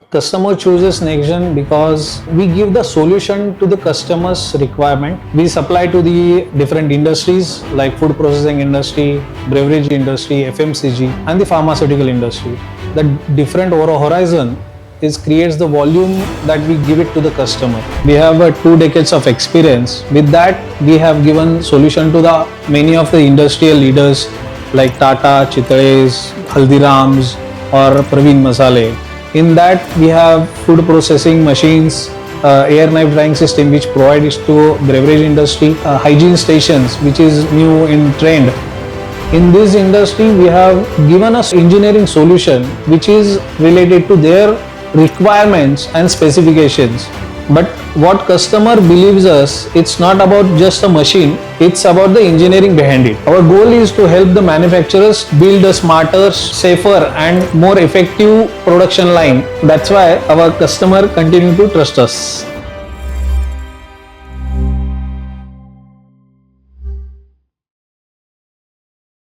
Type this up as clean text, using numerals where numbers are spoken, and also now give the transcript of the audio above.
Customer chooses Nexgen because we give the solution to the customer's requirement. We supply to the different industries like food processing industry, beverage industry, FMCG, and the pharmaceutical industry. The different horizon creates the volume that we give it to the customer. We have 2 decades of experience. With that, we have given solution to the many of the industrial leaders like Tata, Chitale's, Haldiram's, or Praveen Masale. In that, we have food processing machines, air knife drying system which provides to beverage industry, hygiene stations which is new in trend. In this industry, we have given us engineering solution which is related to their requirements and specifications. But what customer believes us, it's not about just a machine, it's about the engineering behind it. Our goal is to help the manufacturers build a smarter, safer and more effective production line. That's why our customer continue to trust us.